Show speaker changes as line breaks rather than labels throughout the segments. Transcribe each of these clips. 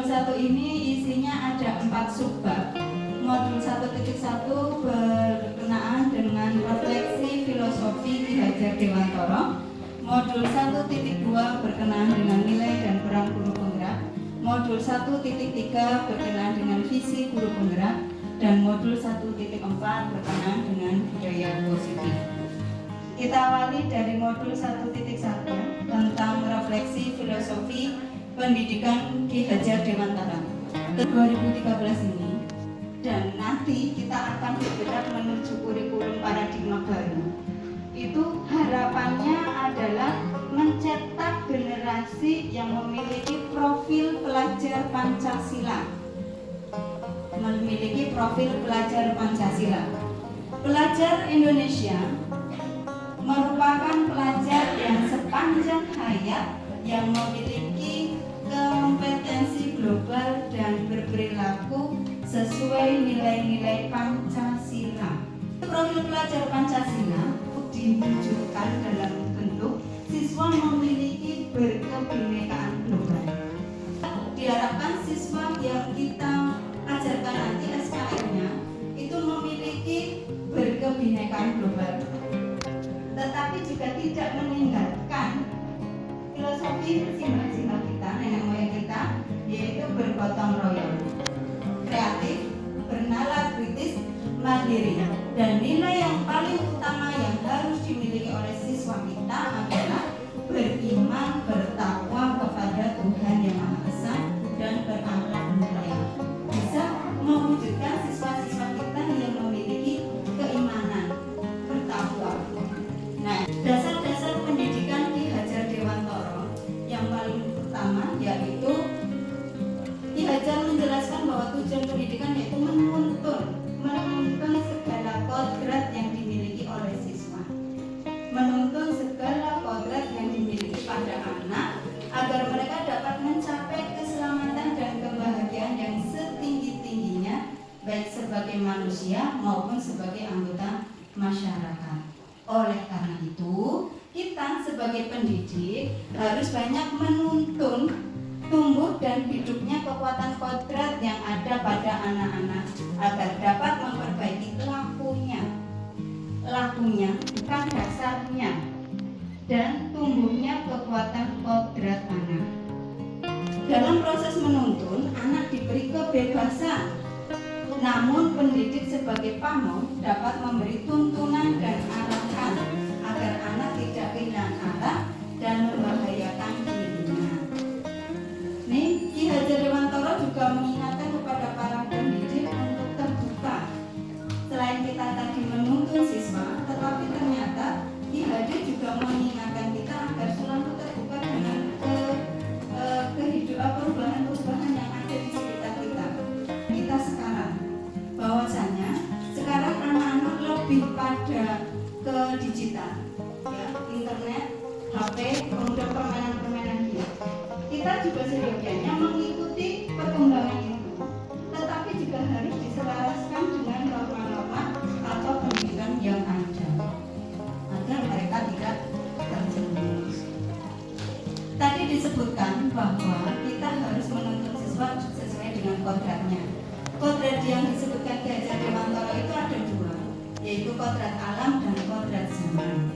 1 ini isinya ada 4 subbab. Modul 1.1 berkenaan dengan refleksi filosofi Ki Hajar Dewantara. Modul 1.2 berkenaan dengan nilai dan peran guru penggerak. Modul 1.3 berkenaan dengan visi guru penggerak. Dan modul 1.4 berkenaan dengan budaya positif. Kita awali dari modul 1.1 tentang refleksi filosofi pendidikan Ki Hajar Dewantara 2013 ini. Dan nanti kita akan bergerak menuju kurikulum paradigma baru. Itu harapannya adalah mencetak generasi yang memiliki profil pelajar Pancasila. Memiliki profil pelajar Pancasila. Pelajar Indonesia merupakan pelajar yang sepanjang hayat yang memiliki kompetensi global dan berperilaku sesuai nilai-nilai Pancasila. Profil pelajar Pancasila diwujudkan dalam bentuk siswa memiliki berkebinekaan global. Diharapkan siswa yang kita ajarkan nanti SKM-nya itu memiliki berkebinekaan global, tetapi juga tidak meninggalkan filosofi simbah-simbah kita, nenek moyang kita, yaitu bergotong royong, kreatif, bernalar kritis, mandiri. Dan nilai yang paling utama yang harus dimiliki oleh siswa kita adalah beriman, bertakwa kepada Tuhan Yang Maha Esa dan berakhlak mulia. Bisa mewujudkan siswa-siswa kita yang memiliki keimanan, bertakwa. Nah, dasar-dasar pendidikan Ki Hajar Dewantara yang paling utama yaitu Ki Hajar menjelaskan bahwa tujuan pendidikan yaitu menuntun segala kodrat yang dimiliki oleh siswa, menuntun segala kodrat yang dimiliki pada anak agar mereka dapat mencapai keselamatan dan kebahagiaan yang setinggi-tingginya, baik sebagai manusia maupun sebagai anggota masyarakat. Oleh karena itu, kita sebagai pendidik harus banyak menuntun tumbuh dan hidupnya kekuatan kodrat yang ada pada anak-anak agar dapat memperbaiki lakunya bukan dasarnya, dan tumbuhnya kekuatan kodrat anak. Dalam proses menuntun, anak diberi kebebasan, namun pendidik sebagai pamong dapat memberi tuntunan dan arahan agar anak tidak kehilangan arah dan membahayakan dirinya. Nih, Ki Hajar Dewantara juga mengingatkan kepada para pendidik untuk terbuka. Selain kita tadi menuntun siswa, tetapi ternyata Ki Hajar juga mengingatkan kita agar selalu terbuka dengan perubahan-perubahan yang ada di sekitar kita sekarang. Bahwasanya sekarang anak-anak lebih pada ke digital, ya, internet, HP, kemudian permainan-permainan dia. Kita juga seyogianya mengikuti perkembangan itu, tetapi juga harus diselaraskan dengan norma-norma atau pendidikan yang ada agar mereka tidak terjerumus. Tadi disebutkan bahwa kita harus menuntun siswa sesuai dengan kodratnya. Kodrat yang disebutkan Ki Hajar Dewantara itu ada 2, yaitu kodrat alam dan kodrat zaman.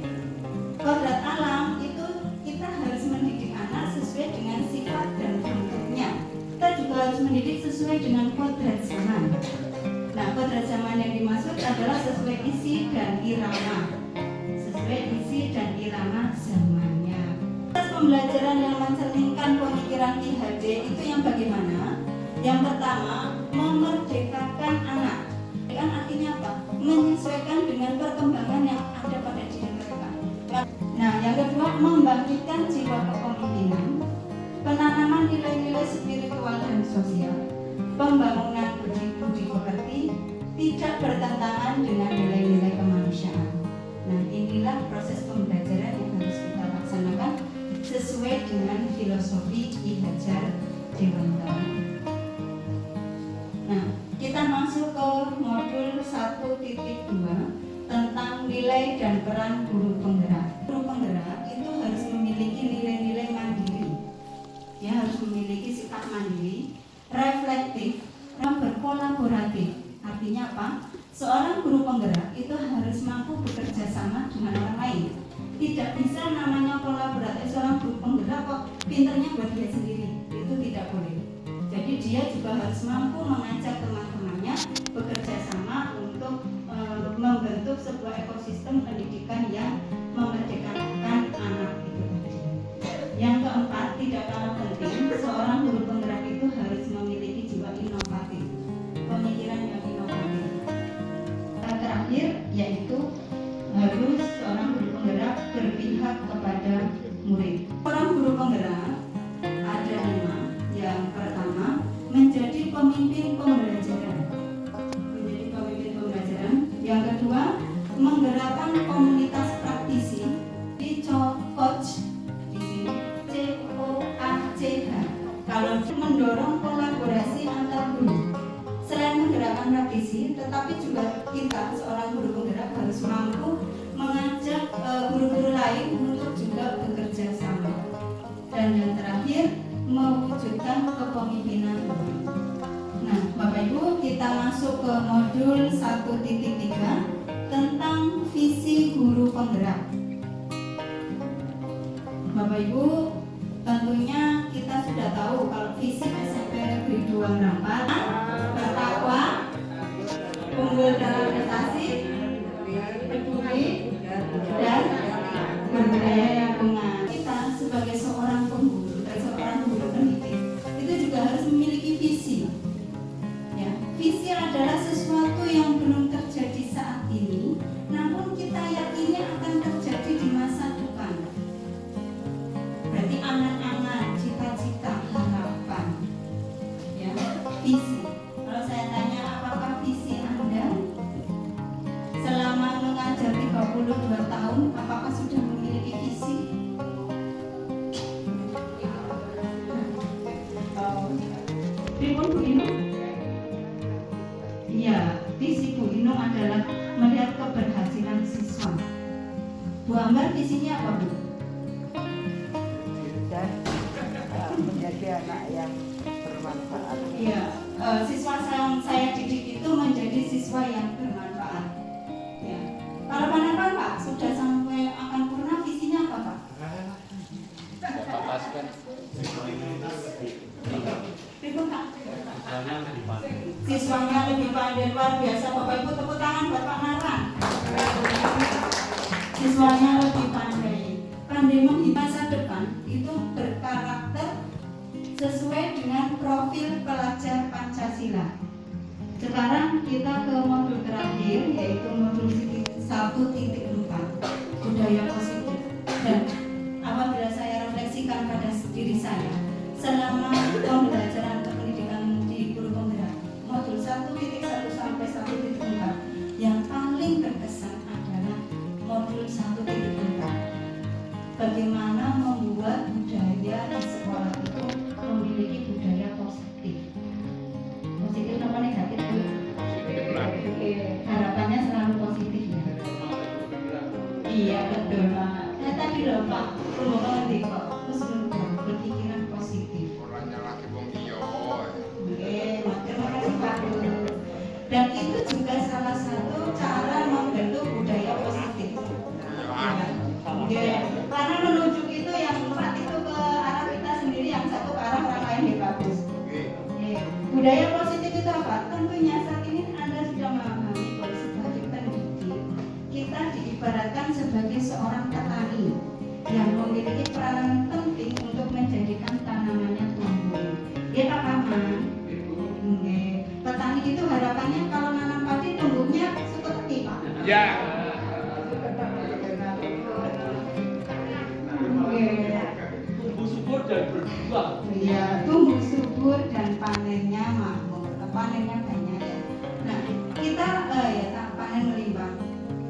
Kodrat alam itu kita harus mendidik anak sesuai dengan sifat dan bentuknya. Kita juga harus mendidik sesuai dengan kodrat zaman. Nah, kodrat zaman yang dimaksud adalah sesuai isi dan irama, zamannya. Proses pembelajaran yang mencerminkan pemikiran Ki Hajar itu yang bagaimana? Yang pertama, memerdekakan anak. Kan artinya apa? Menyesuaikan dengan perkembangan yang ada pada diri mereka. Nah, yang kedua, membangkitkan jiwa kepemimpinan, penanaman nilai-nilai spiritual dan sosial, pembangunan budi pekerti, tidak bertentangan dengan nilai-nilai kemanusiaan. Nah, inilah proses pembelajaran yang harus kita laksanakan sesuai dengan filosofi Ki Hajar Dewantara. Nah, kita masuk ke modul 1.2 tentang nilai dan peran guru penggerak. Guru penggerak itu harus memiliki nilai-nilai mandiri. Dia harus memiliki sifat mandiri bisa namanya kolaboratif, seorang guru penggerak kok pinternya buat dia sendiri, itu tidak boleh. Jadi dia juga harus mampu mengajak teman-temannya bekerja sama untuk membentuk sebuah ekosistem pendidikan yang memerdekakan anak itu. Yang keempat, tidak kalah penting, seorang guru penggerak itu harus memiliki jiwa inovatif, pemikiran yang inovatif. Terakhir yaitu harus seorang guru penggerak berpihak kepada murid. Seorang guru penggerak ada 5. Yang pertama, menjadi pemimpin pembelajaran. Menjadi pemimpin pembelajaran. Yang kedua, menggerakkan komunitas praktisi. Di coach di sini COACH. Kalau mendorong kolaborasi antar guru. Selain menggerakkan praktisi, tetapi juga kita seorang guru penggerak harus mampu mengajak guru-guru lain untuk juga bekerja sama. Dan yang terakhir, mewujudkan kepemimpinan guru. Nah, Bapak Ibu, kita masuk ke modul 1.3 tentang visi guru penggerak. Bapak Ibu, tentunya kita sudah tahu kalau visi SMP Negeri 2 Rampat, bertakwa, unggul dalam prestasi, peduli, dan berbudaya lingkungan. Kita sebagai seorang pengguru dan seorang guru pendidik itu juga harus memiliki visi. Ya, visi adalah sesuatu yang belum terjadi saat ini, namun kita yakini akan terjadi di masa depan. Berarti angan-angan, cita-cita, harapan. Ya, visi. Kalau saya tanya apakah visi Anda selama mengajar 32 tahun, apakah sudah memiliki visi? Pripun Bu Inung? Iya, visi Bu Inung adalah melihat keberhasilan siswa. Bu Ambar, visinya apa Bu?
Dan menjadi anak yang bermanfaat.
Iya, siswa yang saya didik itu menjadi siswa yang bermanfaat. Ya. Kalau Panakan Pak sudah sampai akan purna, visinya apa Pak? Pripun Pak? Siswanya lebih pandai luar biasa. Bapak Ibu tepuk tangan buat Pak Naran. Siswanya lebih pandai menghidupi masa depan itu berkarakter sesuai dengan profil pelajar Pancasila. Sekarang kita ke modul terakhir, yaitu modul 1.4 budaya positif. Dan apabila saya refleksikan pada diri saya selama pembelajaran pendidikan di guru penggerak modul 1.1 sampai 1.4, yang paling berkesan adalah modul 1.4. Bagaimana membuat budaya di sekolah itu memiliki budaya positif. Positif apa negatif Bu? Harapannya selalu positif ya. Iya betul Pak. Tadi loh Pak, rombongan di kok terus berpikiran positif.
Orangnya lagi wong iya.
Terima kasih Pak. Dan itu juga salah satu cara membentuk budaya positif. Ya, karena menunjuk itu yang empat itu ke arah kita sendiri, yang satu ke arah orang lain ya bagus. Budaya positif itu apa? Tentunya saat ini Anda sudah memahami bahwa sebagai pendidik kita diibaratkan sebagai seorang petani yang memiliki peranan penting untuk menjadikan tanamannya tumbuh. Ya Pak Paman. Petani itu harapannya kalau nanam padi tumbuhnya seperti Pak.
Ya.
Tumbuh subur dan berbuah.
Iya, tumbuh subur dan panennya makmur. Panennya banyak ya. Nah, kita panen melimpah.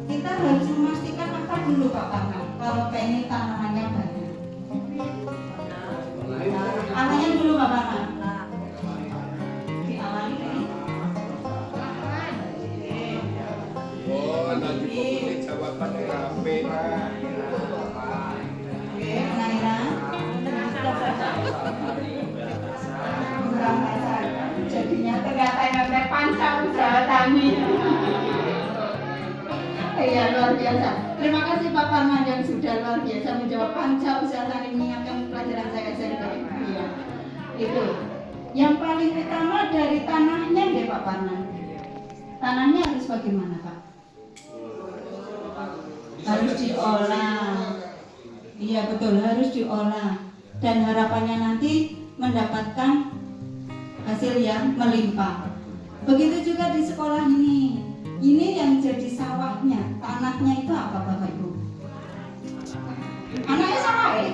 Kita harus memastikan apa dulu Pak Paman kalau pengen tanamannya banyak. Awalnya dulu Pak Paman. Diawali dari
Oh, nanti pokoknya jawabannya rapi.
jadinya ternyata yang panca usaha tani. Iya luar biasa. Terima kasih Pak Parman yang sudah luar biasa. biasa menjawab panca usaha saling mengingatkan pelajaran saya SMP. Iya. Itu. Yang paling utama dari tanahnya nggih Pak Parman. Tanahnya harus bagaimana Pak? Harus diolah. Iya betul, harus diolah. Dan harapannya nanti mendapatkan hasil yang melimpah. Begitu juga di sekolah ini. Ini yang jadi sawahnya, tanahnya itu apa Bapak Ibu? Anaknya sawah ya?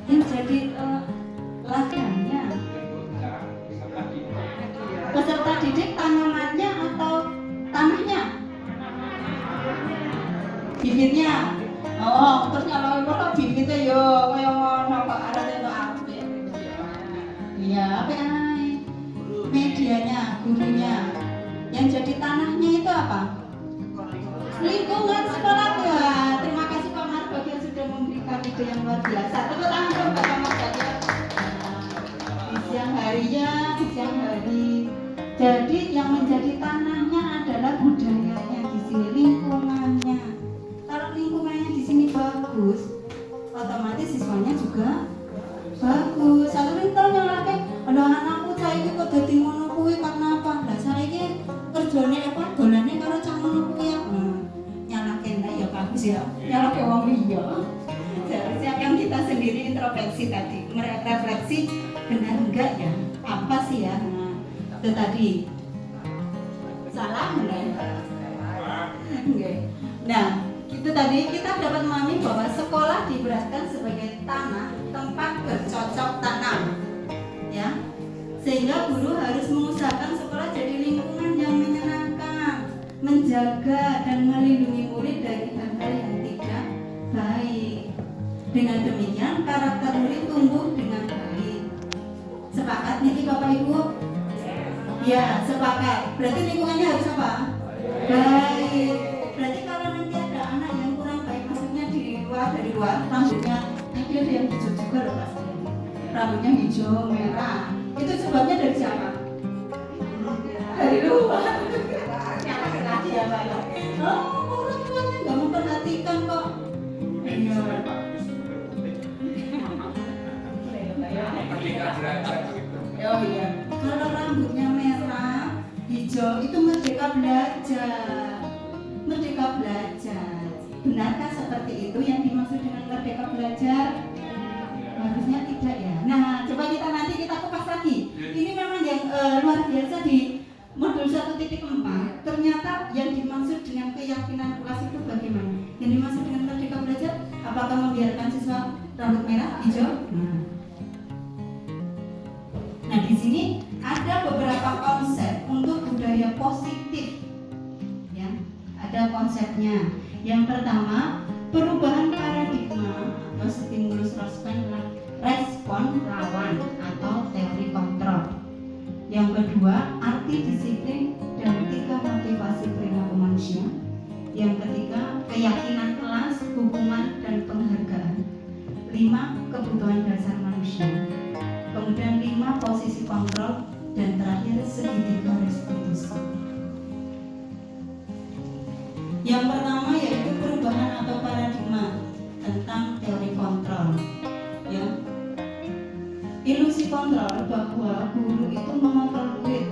Yang jadi ladangnya. Peserta didik tanamannya atau tanahnya? Bibitnya. Oh, terus kalau bibitnya yo kaya ngono kok arane kok apik. Iya, apik ae. Medianya, gurunya. Yang jadi tanahnya itu apa? Lingkungan sekolah ya. Terima kasih Pak Marbagi yang sudah memberikan ide yang luar biasa. Tepuk tangan dong Pak Marbagi. Di siang harinya, di siang hari. Jadi yang menjadi tanahnya adalah budayanya di sini, lingkungannya. Kalau lingkungannya di sini bagus, otomatis siswanya juga bagus. Kalau rintal nyalake, ada anakku saiki kok dadi ngono kuwi karena apa? Lah saiki kerjane apa? Dolane karo cah ngono kuwi ya. Nyalake ndak ya bagus ya. Nyalake wong liya. Seharusnya kan kita sendiri introspeksi tadi, merefleksi benar enggak ya? Apa sih ya? Nah, itu tadi. Salah enggak? Enggak. Nah, itu tadi kita dapat memahami bahwa sekolah diberatkan sebagai tanah tempat bercocok tanam, ya, sehingga guru harus mengusahakan sekolah jadi lingkungan yang menyenangkan, menjaga dan melindungi murid dari hal-hal yang tidak baik. Dengan demikian karakter murid tumbuh dengan baik. Sepakat nih Bapak Ibu? Ya, sepakat. Berarti lingkungannya harus apa? Baik. Berarti kalau nanti ada anak yang kurang baik, maksudnya dari luar, rambutnya dia ada yang hijau juga loh Pak. Rambutnya hijau, merah. Itu sebabnya dari siapa? Dari luar. Yang laki-laki ya Pak. Oh, orang tuanya nggak memperhatikan kok. Iya. Oh iya. Kalau rambutnya merah, hijau itu merdeka belajar. Merdeka belajar. Benarkah seperti itu yang dimaksud dengan merdeka belajar? Harusnya tidak ya. Nah, coba kita kupas lagi. Ini memang yang luar biasa di modul 1.4. Ternyata yang dimaksud dengan keyakinan kelas itu bagaimana? Yang dimaksud dengan merdeka belajar, apakah membiarkan siswa rambut merah, hijau? Nah, di sini ada beberapa konsep untuk budaya positif. Ya, ada konsepnya. Yang pertama, perubahan paradigma atau stimulus respon lawan atau teori kontrol. Yang kedua, arti disiplin dan 3 motivasi perilaku manusia. Yang ketiga, keyakinan kelas, hukuman dan penghargaan. 5, kebutuhan dasar manusia. Kemudian 5, posisi kontrol, dan terakhir segitiga restitusi. Yang pertama yaitu perubahan atau paradigma tentang teori kontrol. Ya, ilusi kontrol bahwa guru itu mengontrol murid.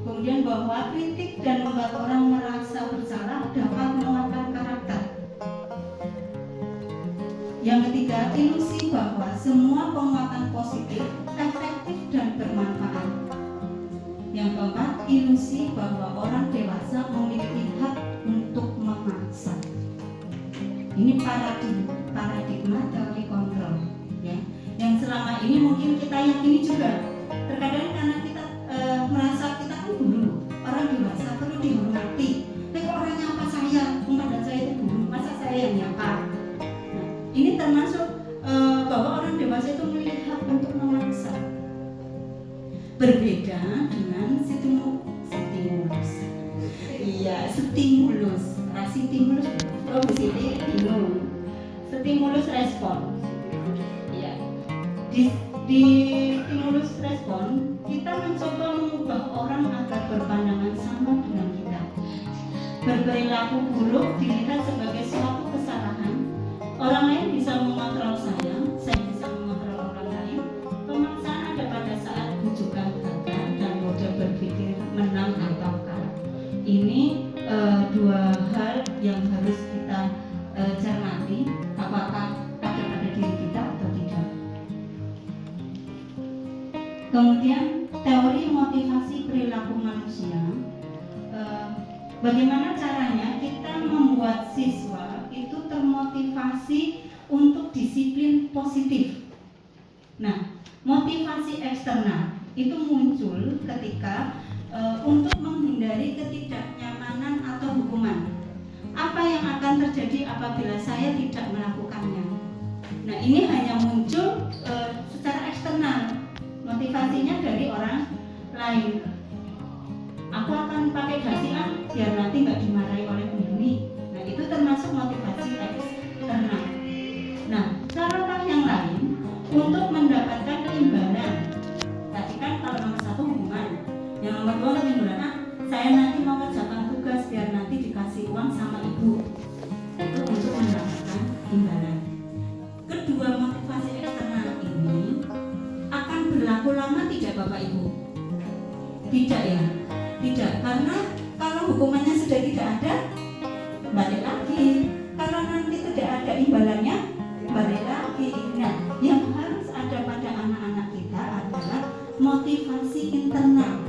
Kemudian bahwa kritik dan membuat orang merasa bersalah dapat menguatkan karakter. Yang ketiga, ilusi bahwa semua penguatan positif efektif dan bermanfaat. Yang keempat, ilusi bahwa orang dewasa memiliki hak untuk memaksa. Ini paradigma teori kontrol, ya. Yang selama ini mungkin kita yakini juga. Terkadang karena kita merasa kita kan guru, orang dewasa perlu dihormati. Tapi orang yang apa saya, dan saya itu guru, masa saya yang nyapa? Nah, ini termasuk bahwa orang dewasa itu memiliki hak untuk memaksa. Berbeda dengan stimulus. Iya, stimulus. Stimulus. Oh, bingung. Stimulus respon. Iya. Di stimulus respon, kita mencoba mengubah orang agar berpandangan sama dengan kita. berperilaku buruk dilihat sebagai suatu kesalahan. Orang lain bisa mengontrol saya bisa mengontrol orang lain. Pemaksaan ada pada saat bujukan gagal dan mode berpikir menang atau kalah. Ini dua hal yang harus kita cermati, apakah ada pada diri kita atau tidak. Kemudian teori motivasi perilaku manusia. Bagaimana caranya kita membuat siswa itu termotivasi untuk disiplin positif. Nah, motivasi eksternal itu muncul ketika untuk menghindari ketidaknyamanan atau hukuman. Apa yang akan terjadi apabila saya tidak melakukannya? Nah, ini hanya muncul secara eksternal. Motivasinya dari orang lain. Aku akan pakai dasi biar nanti nggak dimarahi oleh penghuni. Nah, itu termasuk motivasi eksternal. Nah, cara yang lain untuk mendapatkan imbalan. Tadi kan kalau nomor satu hukuman, yang nomor dua kan imbalan. Saya nanti mau kerjakan tugas biar nanti dikasih uang sama ibu. Itu untuk mendapatkan imbalan. Kedua motivasi eksternal ini akan berlaku lama tidak Bapak Ibu? Tidak ya? Tidak, karena kalau hukumannya sudah tidak ada, balik lagi. Kalau nanti tidak ada imbalannya, balik lagi. Nah, yang harus ada pada anak-anak kita adalah motivasi internal,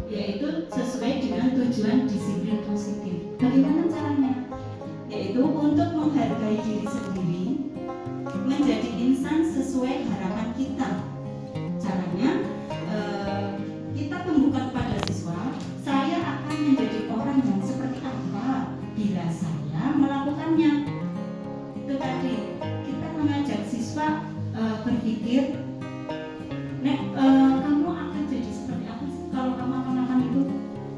yaitu sesuai dengan tujuan disiplin positif. Bagaimana caranya? Yaitu untuk menghargai diri sendiri, menjadi insan sesuai harapan kita. Caranya, kita tumbuhkan pada siswa, saya akan menjadi orang yang seperti apa bila saya melakukannya. Itu tadi, kita mengajak siswa berpikir, Nek, kamu akan jadi seperti apa sih kalau kamu melakukan itu?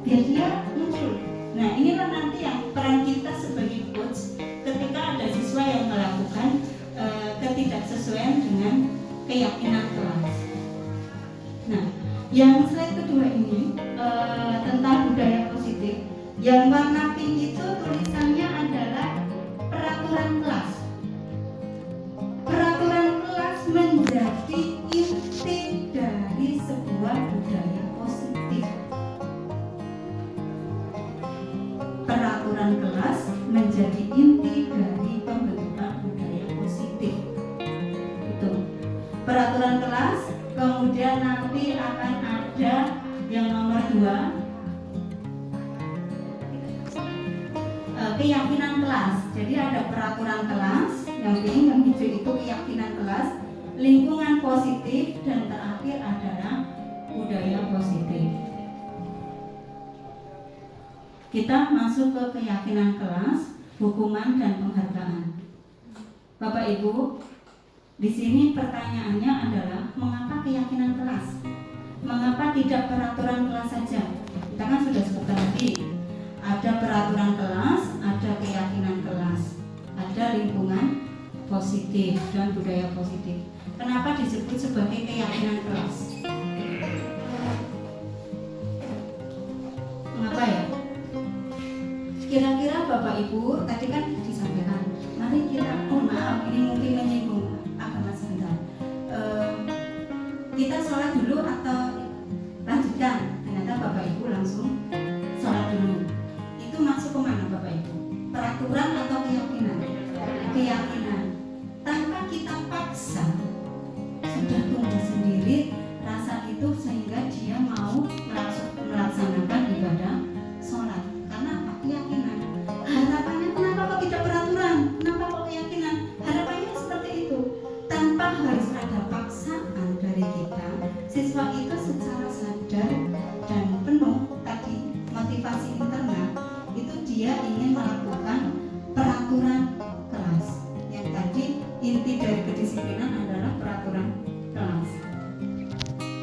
Biar dia muncul. Nah, inilah nanti yang peran kita sebagai coach ketika ada siswa yang melakukan ketidaksesuaian dengan keyakinan kelas. Nah, yang slide kedua ini tentang budaya positif. Yang warna pink itu tulisannya adalah peraturan kelas. Peraturan kelas menjadi inti dari sebuah budaya positif. Peraturan kelas menjadi inti dari pembentukan budaya positif. Itu peraturan kelas. Kemudian nanti akan ada yang nomor 2, keyakinan kelas. Jadi ada peraturan kelas, yang pink, yang hijau itu keyakinan kelas, lingkungan positif, dan terakhir adalah budaya positif. Kita masuk ke keyakinan kelas, hukuman dan penghargaan. Bapak Ibu, di sini pertanyaannya adalah mengapa keyakinan kelas? Mengapa tidak peraturan kelas saja? Kita kan sudah sebutkan tadi, ada peraturan kelas, ada keyakinan kelas, ada lingkungan positif dan budaya positif. Kenapa disebut sebagai keyakinan kelas? Mengapa ya? Kira-kira Bapak Ibu tadi kan disampaikan, mari kita, maaf ini mungkin menyinggung agama sebentar. Kita sholat dulu atau lanjutkan? Ternyata Bapak Ibu langsung sholat dulu. Itu masuk ke mana Bapak Ibu? Peraturan atau keyakinan? Keyakinan. Tanpa kita paksa, sudah tumbuh sendiri rasa itu sehingga dia mau melaksanakan ibadah sholat. Karena apa? Keyakinan. Harapannya kenapa kok tidak peraturan? Kenapa kok keyakinan? Harapannya seperti itu. Tanpa harus ada paksaan dari kita, siswa itu secara sadar dan penuh tadi motivasi internal itu dia ingin melakukan peraturan kelas. Yang tadi inti dari kedisiplinan adalah peraturan kelas.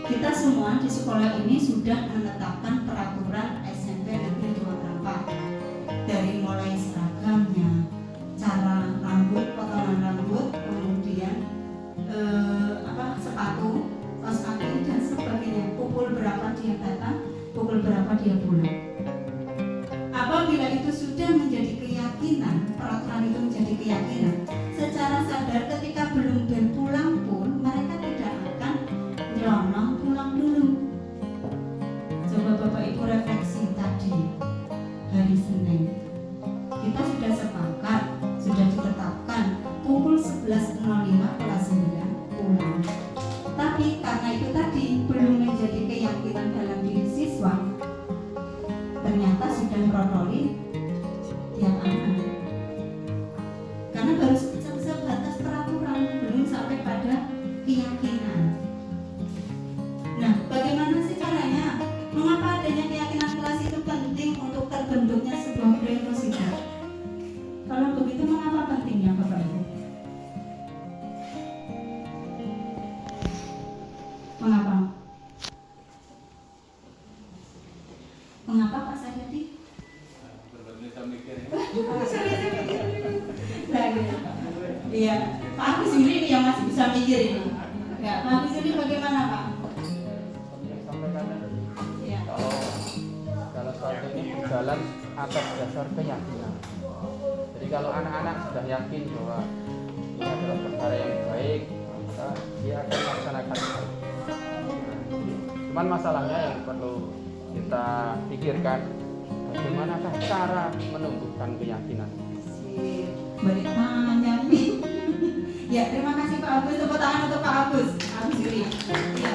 Kita semua di sekolah ini sudah menetapkan peraturan SMP Negeri 24, dari mulai seragamnya, cara rambut, potongan rambut, kemudian sepatu, kaos kaki dan sebagainya. Pukul berapa dia datang, pukul berapa dia pulang. Apabila itu 11.05 kelas 9 pulang. Tapi karena itu tadi belum menjadi keyakinan dalam diri siswa, ternyata sudah merotoli tiap anak. Karena baru sebatas peraturan, belum sampai pada keyakinan. Nah, bagaimana sih caranya? Mengapa adanya keyakinan kelas itu penting untuk terbentuknya sebuah budaya positif? Kalau begitu, mengapa pentingnya, Bapak Ibu? Mengapa? Mengapa Pak Saryadi? Iya, Pak Agus ini yang masih bisa mikir ini. Ya, Pak Agus ini bagaimana, Pak? Ya.
Kalau sesuatu ini berjalan atas dasar keyakinan. Jadi kalau anak-anak sudah yakin bahwa ini adalah perkara yang baik, maka dia akan melaksanakan. Cuman masalahnya yang perlu kita pikirkan, bagaimanakah cara menumbuhkan keyakinan.
Balik tanya nih. Ya, terima kasih Pak Agus. Tepuk tangan untuk Pak Agus. Agus Yuri. Ya.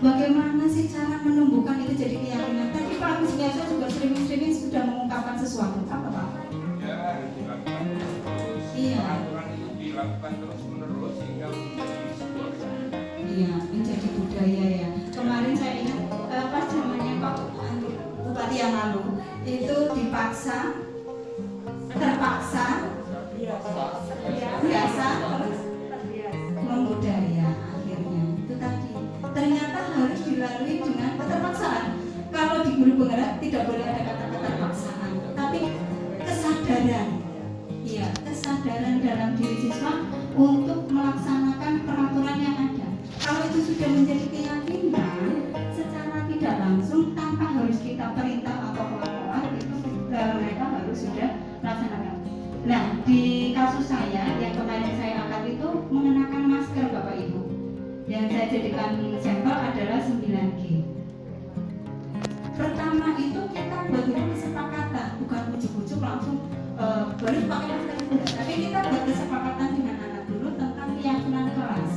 Bagaimana sih cara menumbuhkan itu jadi keyakinan? Tadi Pak Agus biasa juga sering-sering sudah mengungkapkan sesuatu. Apa Pak?
Ya, dilakukan terus.
Iya.
Aturan itu dilakukan terus-menerus hingga menjadi sebuah
Iya, menjadi budaya ya. Kemarin saya ingat pas zamannya Pak Bupati yang lalu itu terpaksa biasa terus membudaya akhirnya itu tadi ternyata harus dilalui dengan keterpaksaan. Kalau di guru penggerak tidak boleh ada kata keterpaksaan, tapi kesadaran, ya kesadaran dalam diri siswa untuk melaksanakan peraturan yang ada. Kalau itu sudah menjadi keyakinan secara tidak langsung tanpa harus kita perintah atau pelan-pelan, itu mereka harus sudah laksanakan. Nah, di kasus saya yang kemarin saya angkat itu mengenakan masker Bapak Ibu. Yang saya jadikan sampel adalah 9G. Pertama itu kita buat dulu kesepakatan, bukan ujuk-ujuk langsung baru pakai masker dulu. Tapi kita buat kesepakatan dengan anak dulu tentang keyakinan kelas.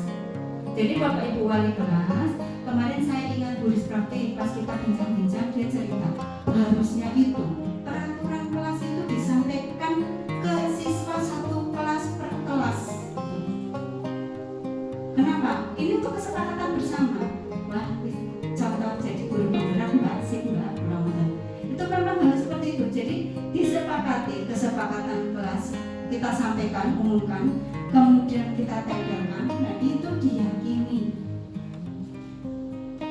Jadi Bapak Ibu wali kelas, kemarin saya ingat Buris Praktik pas kita bincang-bincang dia cerita harusnya itu peraturan kelas itu disampaikan ke siswa satu kelas per kelas. Kenapa? Ini untuk kesepakatan bersama. Wah, contoh jadi guru penggerak Mbak Sik Mbak Ramadan. Itu memang harus seperti itu. Jadi disepakati kesepakatan kelas kita sampaikan, umumkan, kemudian kita tempelkan. Nah itu diyakini.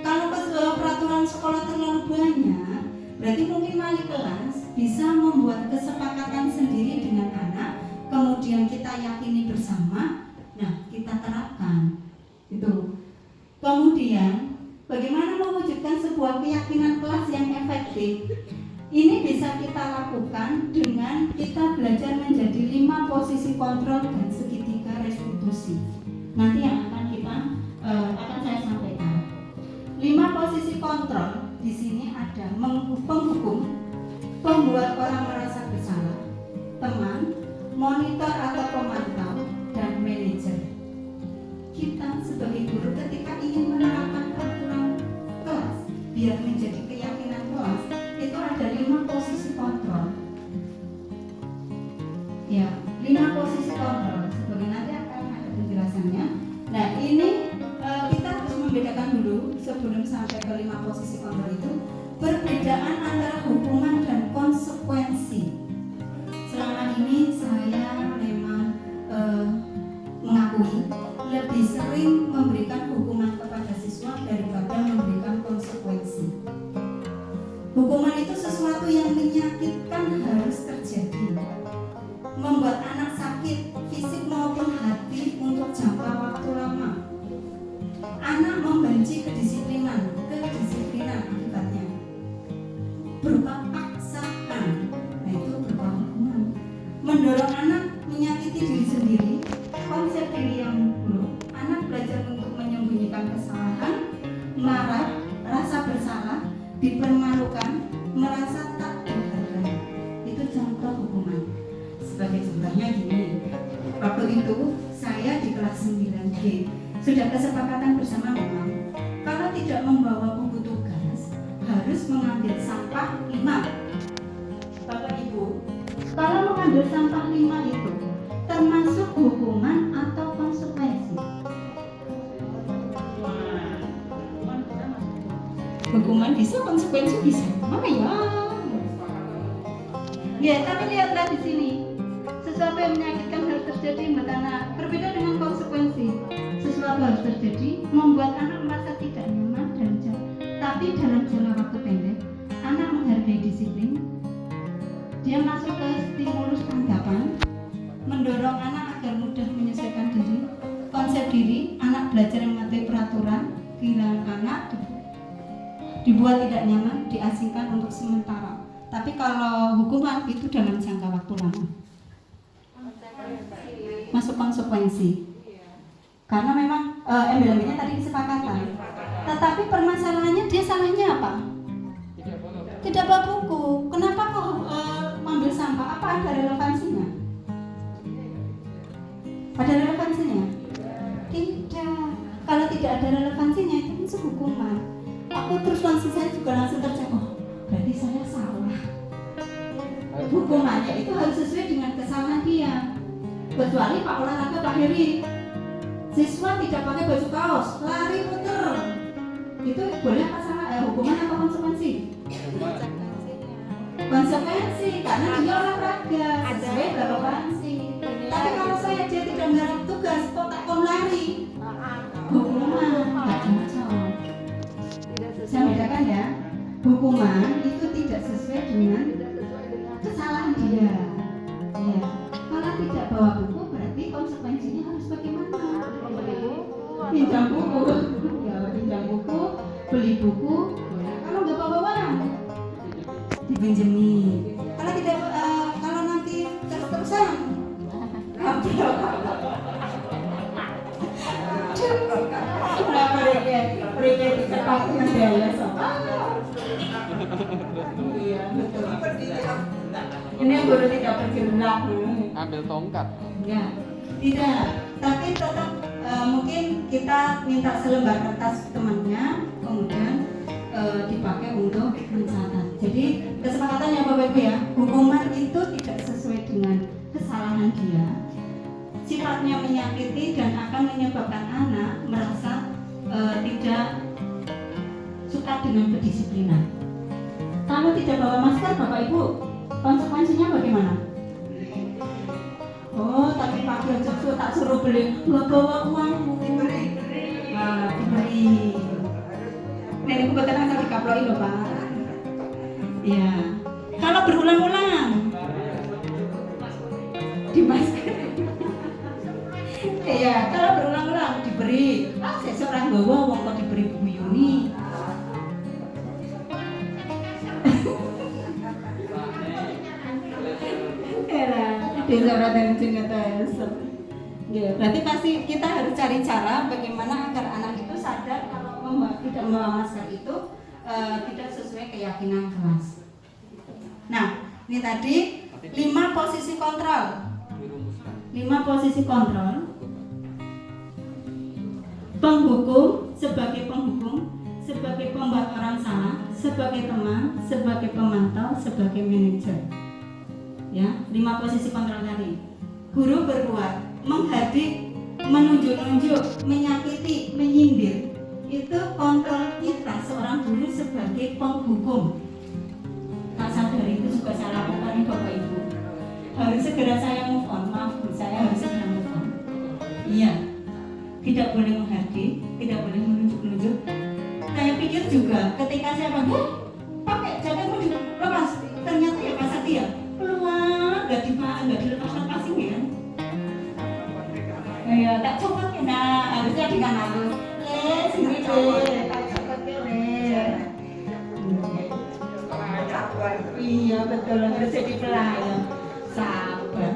Kalau peraturan sekolah terlalu banyak, berarti mungkin wali kelas bisa membuat kesepakatan sendiri dengan anak, kemudian kita yakini bersama. Nah kita terapkan itu. Kemudian bagaimana mewujudkan sebuah keyakinan kelas yang efektif? Ini bisa kita lakukan dengan kita belajar menjadi 5 posisi kontrol dan segitiga restitusi. Nanti yang akan saya sampaikan. 5 posisi kontrol di sini ada penghukum, pembuat orang merasa bersalah, teman, monitor atau pemantau, dan manajer. Kita sebagai guru ketika ingin menerapkan peraturan kelas biar menjadi keyakinan kelas, itu ada 5 posisi kontrol. Ya, 5 posisi kontrol. Sebagai nanti akan ada penjelasannya. Nah, ini kita harus membedakan dulu sebelum sampai ke 5 posisi kontrol itu perbedaan antara hukuman dan konsekuensi. Selama ini saya memang mengakui lebih sering memberikan hukuman kepada siswa daripada memberikan konsekuensi. Hukuman itu sesuatu yang menyakitkan harus terjadi, membuat anak sakit fisik maupun hati untuk jangka waktu lama. Anak membenci kedisiplinan akibatnya berupa paksaan, nah itu berupa hukuman. Mendorong anak menyakiti diri sendiri, konsep diri yang buruk. Anak belajar untuk menyembunyikan kesalahan, marah, rasa bersalah, dipermalukan, merasa tak dihargai. Itu contoh hukuman. Sebagai contohnya gini, Bapak waktu itu saya di kelas 9G sudah kesepakatan bersama memang kalau tidak membawa buku tugas harus mengambil sampah 5. Bapak Ibu, kalau mengambil sampah 5 itu termasuk hukuman atau konsekuensi? Hukuman bisa, konsekuensi bisa. Apa ya? Ya, tapi lihatlah di sini. Sesuatu yang menyakitkan harus terjadi, Mbak Tana. Berbeda dengan konsekuensi. Sesuatu harus terjadi, membuat anak merasa tidak nyaman dan tapi dalam jangka waktu pendek, anak menghargai disiplin. Dia masuk ke stimulus tanggapan, mendorong anak agar mudah menyesuaikan diri, konsep diri, anak belajar mematuhi peraturan, kehilangan anak, dibuat tidak nyaman, diasingkan untuk sementara. Tapi kalau hukuman itu dalam jangka waktu lama. Masuk konsekuensi. Karena memang embel-embelnya tadi kesepakatan. Tetapi permasalahannya dia salahnya apa? Tidak bawa buku. Kenapa kok mengambil sampah? Apa ada relevansinya? Ada relevansinya? Tidak. Kalau tidak ada relevansinya itu masuk hukuman. Aku terus saya juga langsung tercek. Oh, berarti saya salah. Hukumannya itu harus sesuai dengan kesalahan dia. Kecuali Pak olahraga Pak Heri, siswa tidak pakai baju kaos, lari puter, itu boleh apa salah? Hukuman apa konsekuensi? Konsekuensi, karena dia olahraga sesuai relevansi. Tapi kalau saya dia tidak menggarap tugas, kok tak lari, hukuman nggak cocok. Saya bedakan ya, hukuman itu tidak sesuai dengan kesalahan dia. Ya. Kalau tidak bawa buku berarti konsekuensinya harus bagaimana? Pinjam buku, ya pinjam buku, beli buku. Kalau nggak bawa uang, dipinjemi. Kalau tidak, kalau nanti terus-terusan, kenapa mereka tidak pakai biaya sama? Iya betul. Ini yang baru tidak bergerak.
Ambil tongkat.
Ya, tidak. Tapi tetap mungkin kita minta selembar kertas temannya, kemudian dipakai untuk mencatat. Jadi kesepakatannya Bapak Ibu ya, hukuman itu tidak sesuai dengan kesalahan dia, sifatnya menyakiti dan akan menyebabkan anak merasa tidak suka dengan kedisiplinan. Kalau tidak bawa masker Bapak Ibu, konsekuensinya bagaimana? Oh, tapi pagi aja tak suruh beli, nggak bawa uang, diberi. Nenek kebetulan saya dikaploi loh Pak. Iya. Kalau berulang-ulang, di masker. Iya, kalau berulang-ulang diberi. Saya seorang bawa uang kok diberi Bu Yuni. Desa Raden Cinta ya, berarti pasti kita harus cari cara bagaimana agar anak itu sadar kalau tidak membawa masker itu tidak sesuai keyakinan kelas. Nah, ini tadi 5 posisi kontrol. 5 posisi kontrol. Penghukum sebagai penghukum, sebagai pembuat orang salah, sebagai teman, sebagai pemantau, sebagai manajer. Ya, 5 posisi kontrol tadi. Guru berbuat, menghadik, menunjuk-nunjuk, menyakiti, menyindir. Itu kontrol kita seorang guru sebagai penghukum. Tak sadar itu juga saya lakukan Bapak Ibu. Harus segera saya move on, maaf Bu, saya harus segera move on. Iya, tidak boleh menghadik, tidak boleh menunjuk-nunjuk. Saya pikir juga ketika saya pakai jaketmu dilepas, ternyata ya Pak Satya keluar, nggak dilepas-lepasin ya. Ya tak copot ya, nah harusnya dengan halus. Sini tak copot ya. Iya betul, harus jadi pelayan. Sabar.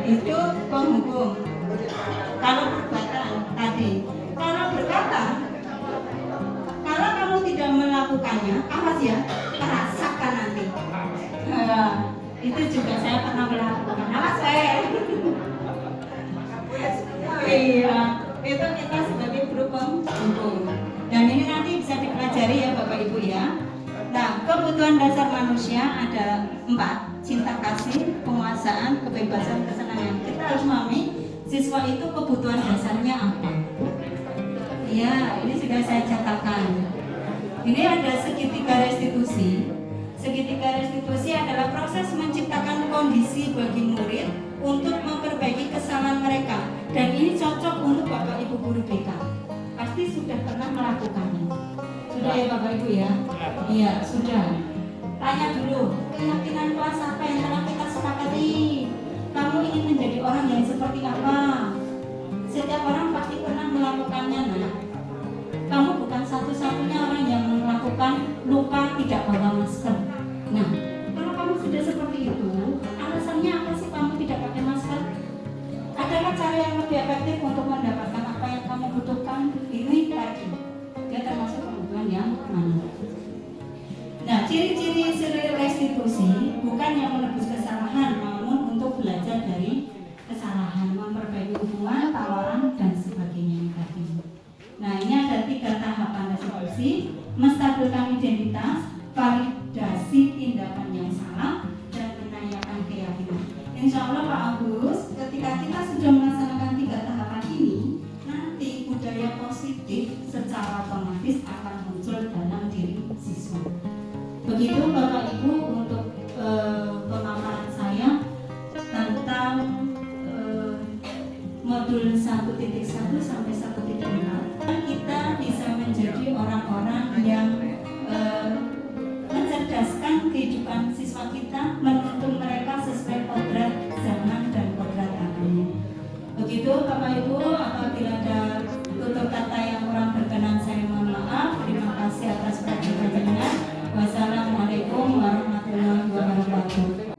Itu penghukum. Kalau perbuatan tadi, kalau berkata, kalau kamu tidak melakukannya, awas ya, rasakan nanti. Itu juga saya pernah melakukan. Awas saya. Iya, itu kita sebagai guru penghubung. Dan ini nanti bisa dipelajari ya Bapak Ibu ya. Nah, kebutuhan dasar manusia ada 4: cinta kasih, penguasaan, kebebasan, kesenangan. Kita harus memahami siswa itu kebutuhan dasarnya apa. Iya, ini sudah saya catatkan. Ini ada segitiga restitusi. Segitiga restitusi adalah proses menciptakan kondisi bagi murid untuk memperbaiki kesalahan mereka. Dan ini cocok untuk Bapak Ibu guru BK. Pasti sudah pernah melakukannya. Sudah ya Bapak Ibu ya? Iya, sudah. Tanya dulu, keyakinan kelas apa yang telah kita sepakati? Kamu ingin menjadi orang yang seperti apa? Setiap orang pasti pernah melakukannya, nah. Kamu bukan satu-satunya orang yang melakukan lupa tidak bawa masker. Nah, kalau kamu sudah seperti itu, alasannya apa sih kamu tidak pakai masker? Adakah cara yang lebih efektif untuk mendapatkan apa yang kamu butuhkan? Ini tadi, dia termasuk kebutuhan yang mana? Nah, ciri-ciri restitusi bukan yang menebus kesalahan, namun untuk belajar dari kesalahan, memperbaiki hubungan, tawaran, dan sebagainya tadi. Nah, ini ada 3 tahapan restitusi: menstabilkan identitas, validasi tindakan yang salah, dan menanyakan keyakinan. Insya Allah Pak Agus, ketika kita sudah melaksanakan 3 tahapan ini, nanti budaya positif secara otomatis akan muncul dalam diri siswa. Begitu Bapak Ibu untuk pemaparan saya tentang modul 1.1 sampai 1.4. Kita bisa menjadi orang-orang yang mencerdaskan kehidupan siswa kita, menuntun mereka sesuai kodrat zaman dan kodrat agamanya. Begitu Bapak Ibu, apabila ada tutur kata yang kurang berkenan saya mohon maaf. Terima kasih atas perhatian jenengan. Wassalamualaikum warahmatullahi wabarakatuh.